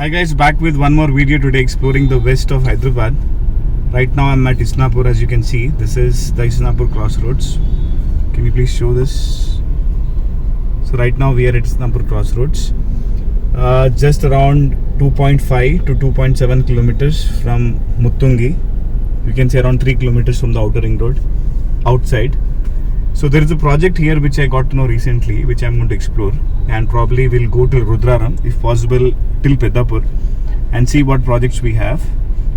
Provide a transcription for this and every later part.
Hi guys, back with one more video today exploring the west of Hyderabad. Right now I'm at Isnapur. As you can see, this is the Isnapur crossroads. Can you please show this? So right now we are at Isnapur crossroads. Just around 2.5 to 2.7 kilometers from Muttungi. You can say around 3 kilometers from the outer ring road outside. So there is a project here which I got to know recently, which I'm going to explore, and probably will go to Rudraram, if possible till Peddapur, and see what projects we have,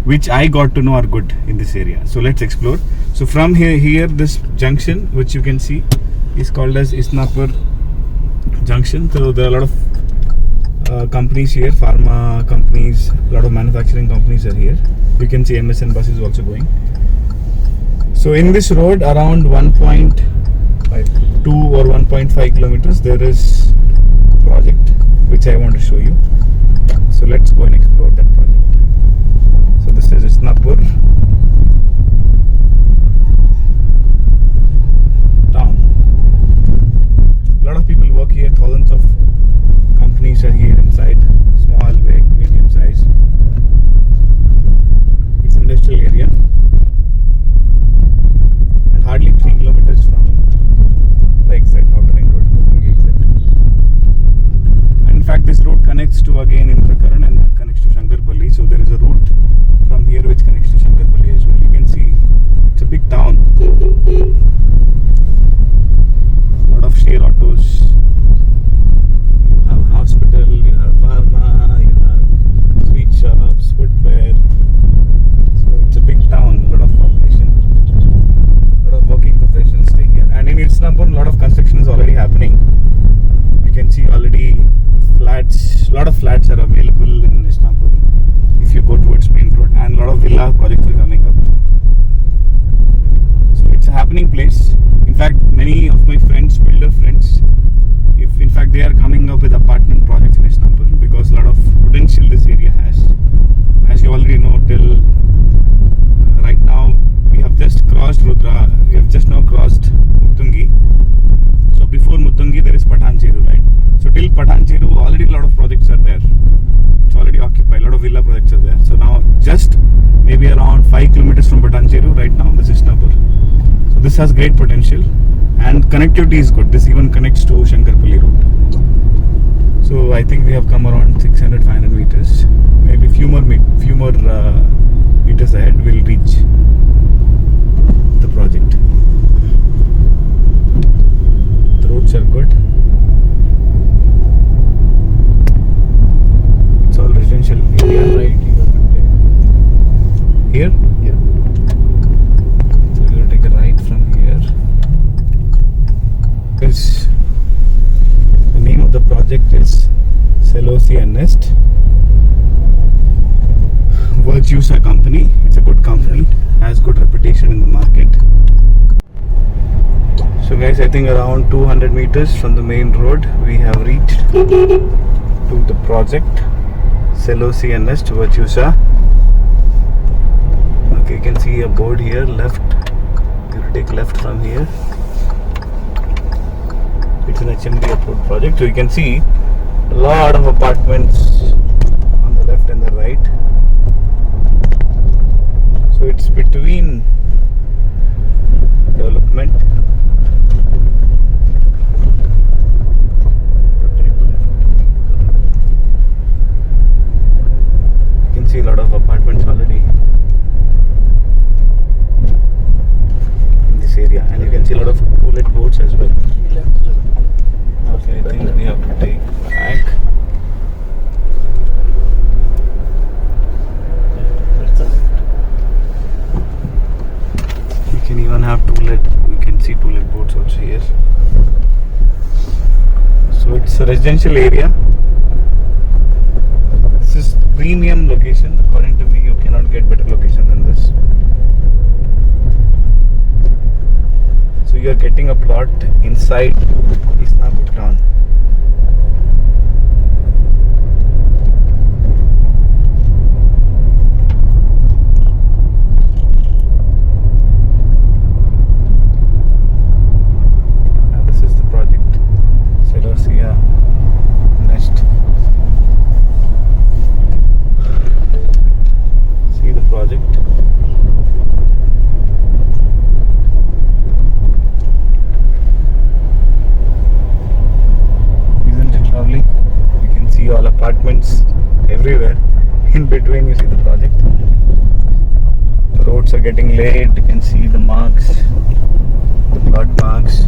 which I got to know are good in this area. So let's explore. So from here this junction, which you can see, is called as Isnapur Junction. So there are a lot of companies here, pharma companies, a lot of manufacturing companies are here. You can see MSN bus is also going. So in this road, around 1.2 or 1.5 kilometers, there is a project which I want to show you. So let's go and explore that project. So this is Isnapur town. A lot of people work here, thousands of companies are here inside, small, big, medium size. It's an industrial area. Hardly 3 kilometers from the exact outer ring road, exit. And in fact, this road connects to again Indrakaran and connects to Shankarpalli. So there is a route from here which connects to Shankarpalli as well. You can see it's a big town. A lot of share autos. You have a hospital, you have pharma, you have sweet shops, footwear. So it's a big town, a lot of population. Working professionals staying here, and in Isnapur a lot of construction is already happening. You can see already flats, a lot of flats are available in Isnapur if you go towards main road, and a lot of villa projects are coming up. So it's a happening place. In fact, many of my friends, builder friends, if in fact they are coming up with apartment projects in Isnapur, because a lot of potential this area has. As you already know, till right now we have just crossed Rudra. We have just now crossed Muttungi. So before Muttungi there is Patancheru, right? So till Patancheru already a lot of projects are there. It's already occupied. A lot of villa projects are there. So now just maybe around 5 kilometers from Patancheru right now, this is Isnapur. So this has great potential, and connectivity is good. This even connects to Shankarpalli road. So I think we have come around 600-500 meters. Maybe few more meters ahead we'll reach the project. The roads are good. It's all residential area. Right here? Yeah. So we're going to take a right from here. The name of the project is Celosia Nest. Virtusa company. It's a good company, has good reputation in the market. So guys, I think around 200 meters from the main road we have reached to the project Celosia Nest Virtusa. Okay, you can see a board here, left. You will take left from here. It's an HMD approved project. So you can see a lot of apartments on the left and the right. So it's between development. You can see a lot of apartments already in this area, and you can see a lot of bullet boats as well. Okay, I think we have to take back. We can even have we can see two-leg boats also here. So it's a residential area. This is premium location. According to me, you cannot get better location than this. So you are getting a plot inside Isnapur town. This is the project Celosia Nest. roads everywhere. In between you see the project. The roads are getting laid. You can see the marks, the plot marks.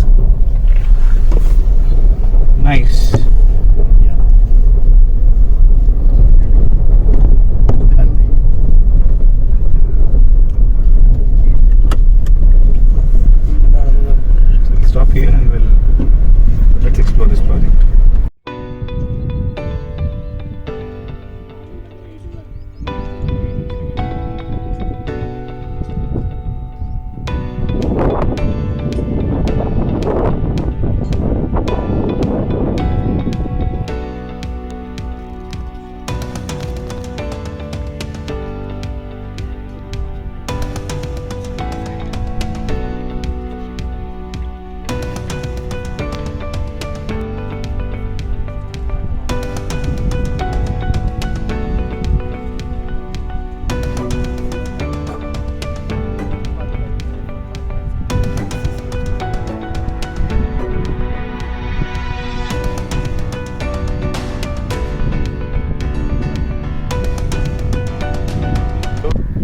Nice. Yeah. So we'll stop here and let's explore this project.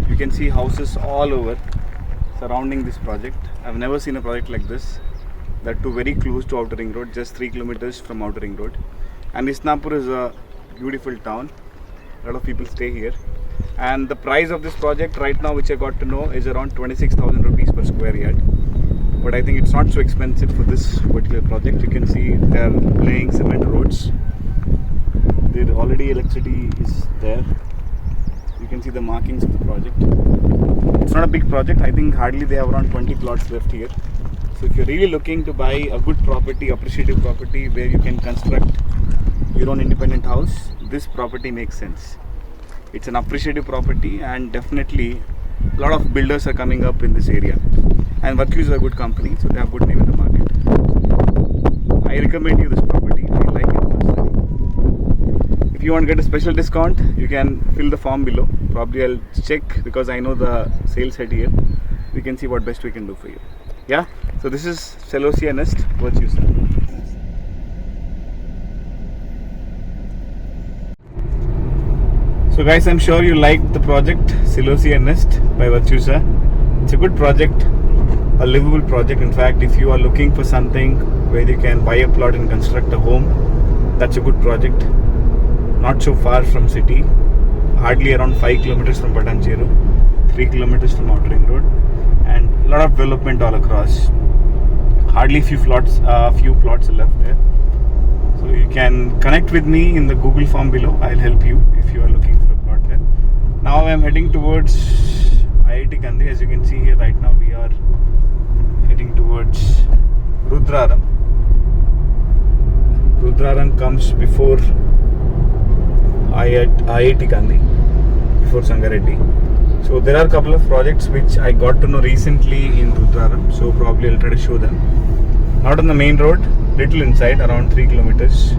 You can see houses all over surrounding this project. I've never seen a project like this. That too very close to Outer Ring Road, just 3 kilometers from Outer Ring Road. And Isnapur is a beautiful town. A lot of people stay here. And the price of this project right now, which I got to know, is around 26,000 rupees per square yard. But I think it's not so expensive for this particular project. You can see they are laying cement roads. There already electricity is there. You can see the markings of the project. It's not a big project. I think hardly they have around 20 plots left here. So if you're really looking to buy a good property, appreciative property where you can construct your own independent house, this property makes sense. It's an appreciative property, and definitely a lot of builders are coming up in this area. And Virtue is a good company, so they have good name in the market. I recommend you this property. I like it personally. If you want to get a special discount, you can fill the form below. Probably I'll check because I know the sales head here. We can see what best we can do for you. Yeah, so this is Celosia Nest, Virtue sir. So guys, I'm sure you liked the project Celosia Nest by Virtue sir. It's a good project, a livable project. In fact, if you are looking for something where you can buy a plot and construct a home, that's a good project. Not so far from city, hardly around 5 kilometers from Patancheru, 3 kilometers from Outer Ring Road, and a lot of development all across. Hardly few plots are left there. So you can connect with me in the Google form below. I'll help you if you are looking for a plot there. Now I'm heading towards IIT Kandy. As you can see here right now, we are heading towards Rudraram. Rudraram comes before IIT Kandy, before Sangareddy. So there are a couple of projects which I got to know recently in Rudraram, so probably I'll try to show them. Not on the main road, little inside, around 3 kilometers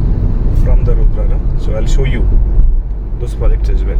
from the Rudraram. So I'll show you those projects as well.